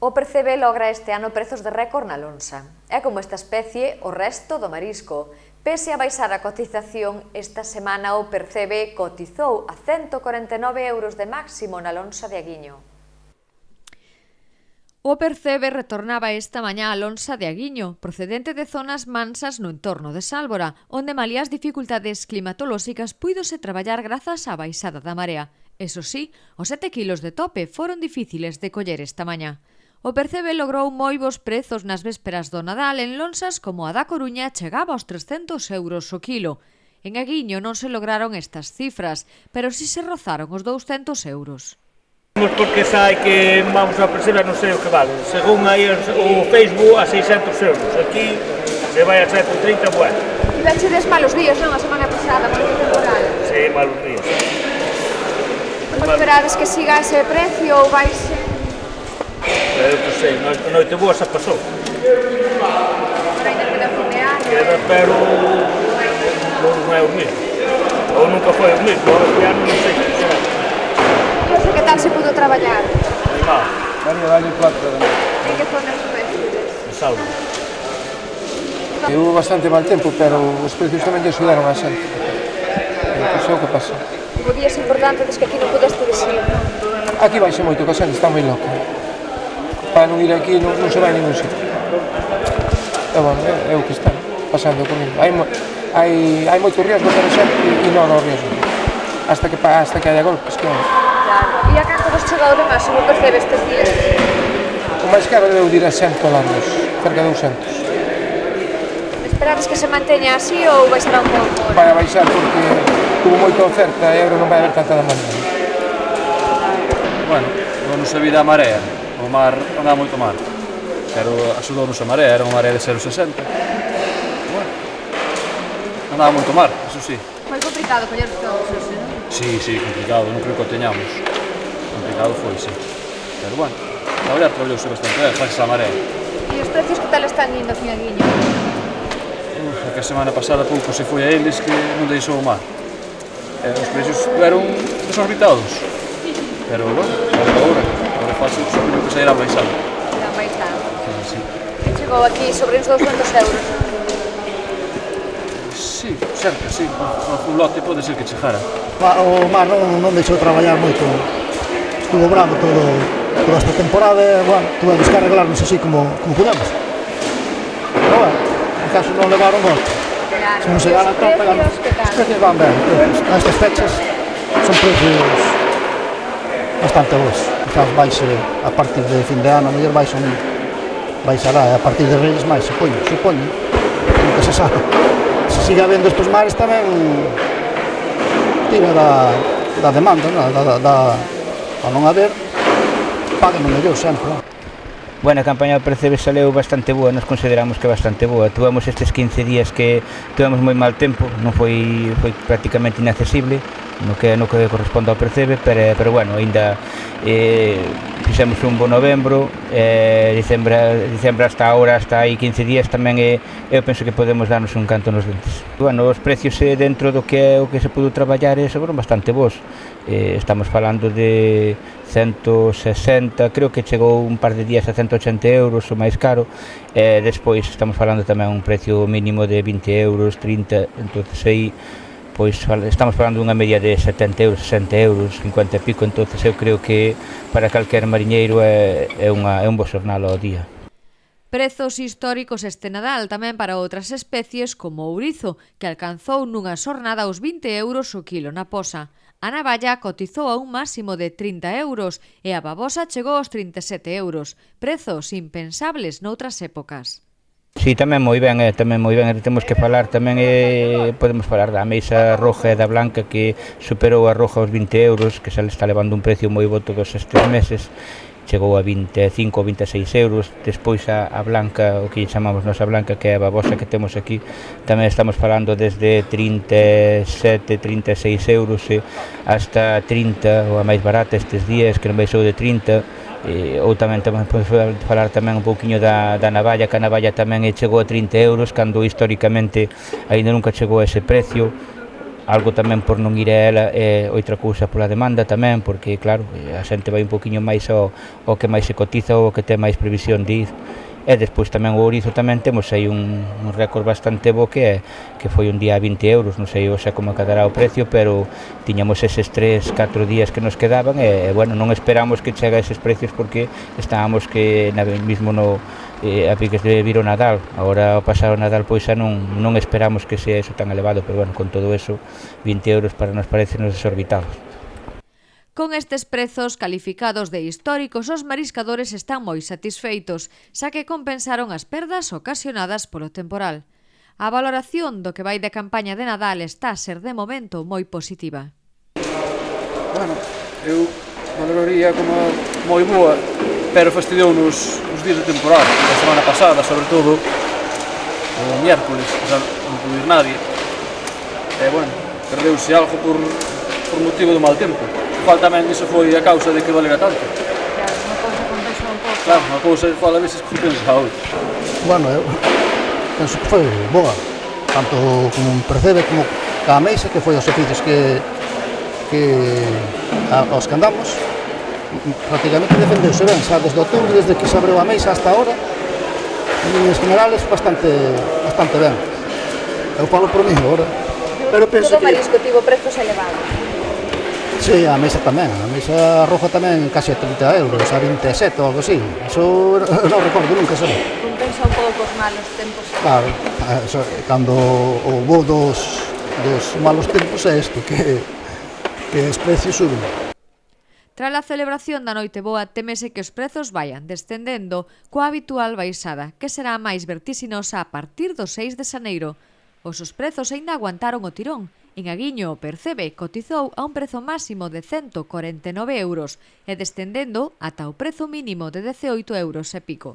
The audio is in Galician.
O Percebe logra este ano prezos de récord na lonxa. É como esta especie o resto do marisco. Pese a baixar a cotización, esta semana o Percebe cotizou a 149 euros de máximo na lonxa de Aguiño. O Percebe retornaba esta mañá a lonxa de Aguiño, procedente de zonas mansas no entorno de Sálvora, onde malia as dificultades climatolóxicas puídose traballar grazas á baixada da marea. Eso sí, os 7 kilos de tope foron difíciles de coller esta mañá. O Percebe logrou moi bons prezos nas vésperas do Nadal en lonxas como a da Coruña chegaba aos 300 euros o kilo. En Aguiño non se lograron estas cifras, pero si se rozaron os 200 euros. Porque sai que vamos a Percebe non sei o que vale, según aí o Facebook a 600 euros, aquí se vai a 130, bueno. Tivechedes malos días, non, a semana pasada, con o temporal? Sí, malos días. Como esperades que siga ese precio ou baixe? Eu que sei, noite boa xa pasou. Pero ainda queda fin de ano. Queda, pero non é o mesmo. Ou nunca foi o mesmo, este ano non sei que será. E hoxe que tal se pudo traballar? Moi mal. Dalle 4 da noite. En que zonas estuvedes? De salvo. Hubo bastante mal tempo, pero os precios tamén lle axudaron a xente. Iso é o que pasa. Hubo días importantes que aquí non pudeste ir. Aquí baixe moito, que a xente está moi loca. Para non ir aquí non se vai a ningún sitio. E bueno, é o que está pasando comigo. Hai moito riesgo para a xente e non o riesgo. Hasta que haya golpes, claro. Claro. E a canto vos chegou de máximo Percebe estes días? O máis caro deu dir a 100 largos, cerca de 200. Esperades que se manteña así ou baixará un pouco? Vai a baixar porque tuvo moita oferta e agora non vai haber tanta demanda. Bueno, non se vida a marea, o mar andaba moito mar, pero axudou-nos a marea, era unha marea de 0,60. Bueno, andaba moito mar, eso sí. Foi complicado coller todos, non? Sí, complicado, non creo que o teñamos. Complicado foi, sí. Pero bueno, traballar traballouse bastante ben, gracias a marea. E os precios que tal están indo aquí en Aguiño? É que a semana pasada pouco se foi a eles que non deixou o mar. Os precios eran desorbitados. Pero bueno, agora fácil, supoño que sairá baixando. Irán baixando. Sí. Que chegou aquí sobre uns 200 euros, non? Sí, cerca, sí. Un lote pode ser que chegara. O mar non deixou traballar moito, estuvo bravo toda esta temporada e, bueno, tuvemos que arreglarnos así como pudemos. Pero, bueno, en caso non levaron golpe. Claro. Se non se gana top, os precios van ben. Nestas fechas son precios bastante bons. Quizás baixe a partir de fin de ano, a mellor baixará, a partir de Reyes máis, supoño, nunca se sabe. Se sigue habendo estes mares tamén tira da demanda, ao non haber, pagan o mellor sempre. Bueno, a campaña do Percebe saleu bastante boa, nos consideramos que bastante boa. Tuvemos estes 15 días que tuvemos moi mal tempo, non foi prácticamente inaccesible no que corresponde ao Percebe, pero bueno, ainda fixemos un bo novembro, dicembro hasta ahora, hasta aí 15 días tamén eu penso que podemos darnos un canto nos dentes. Bueno, os precios dentro do que é o que se pudo traballar foron bastante bons. Estamos falando de 160, creo que chegou un par de días a 180 euros, o máis caro. Despois estamos falando tamén un precio mínimo de 20 euros, 30, entonces aí pois estamos falando dunha media de 70 euros, 60 euros, 50 e pico, entonces eu creo que para calquer mariñeiro é un bo xornal ao día. Prezos históricos este Nadal tamén para outras especies como o ourizo, que alcanzou nunha xornada os 20 euros o kilo na posa. A navalla cotizou a un máximo de 30 euros e a babosa chegou aos 37 euros, prezos impensables noutras épocas. Si, tamén moi ben, temos que falar tamén, podemos falar da ameixa roja e da blanca que superou a roja aos 20 euros, que xa le está levando un precio moi bo todos estes meses, chegou a 25 ou 26 euros, despois a blanca, o que chamamos nosa blanca, que é a babosa que temos aquí, tamén estamos falando desde 37, 36 euros hasta 30, ou a máis barata estes días, que non baixou de 30, ou tamén podemos falar tamén un pouquiño da navalla, que a navalla tamén chegou a 30 euros, cando históricamente ainda nunca chegou a ese precio. algo tamén por non ir a ela, outra cousa pola demanda tamén, porque claro, a xente vai un poquinho máis ao que máis se cotiza ou que ten máis previsión de ir. E despois tamén o ourizo tamén temos aí un récord bastante bo que foi un día a 20 euros, non sei xa como quedará o precio, pero tiñamos eses 3-4 días que nos quedaban e bueno, non esperamos que chegue a eses precios porque estábamos que mismo a piques de vir o Nadal. Agora ao pasar o Nadal pois xa non esperamos que sea eso tan elevado, pero bueno, con todo eso 20 euros para nos parecen desorbitados. Con estes prezos calificados de históricos, os mariscadores están moi satisfeitos, xa que compensaron as perdas ocasionadas polo temporal. A valoración do que vai de campaña de Nadal está a ser de momento moi positiva. Bueno, eu valoraría como moi boa, pero fastidiou-nos os días de temporal, a semana pasada, sobre todo o miércoles, non pude ir nadie. E, bueno, perdeuse algo por motivo do mal tempo. Igual tamén iso foi a causa de que valera tanto. Claro, unha cousa compensa un pouco. Claro, unha cousa igual a veces compensa a outra. Bueno, eu penso que foi boa, tanto como un percebe como ca meixa, que foi os servicios aos que andamos, prácticamente defendeuse ben, xa desde outubro, desde que se abriu a meixa hasta ahora, en líneas generales bastante ben. Eu falo por mí agora, pero penso Todo que... marisco tivo prezos elevados. Sí, a mesa tamén, a mesa roja tamén casi a 30 euros, a 27 ou algo así. Iso non recordo nunca, sabe? Compensa un pouco os malos tempos. Claro, cando o bo dos malos tempos é isto, que os precios suben. Tras a celebración da Noite Boa, temese que os prezos vayan descendendo coa habitual baixada, que será máis vertiginosa a partir do 6 de xaneiro. Os prezos aínda aguantaron o tirón. En Aguiño o Percebe cotizou a un prezo máximo de 149 euros e descendendo ata o prezo mínimo de 18 euros e pico.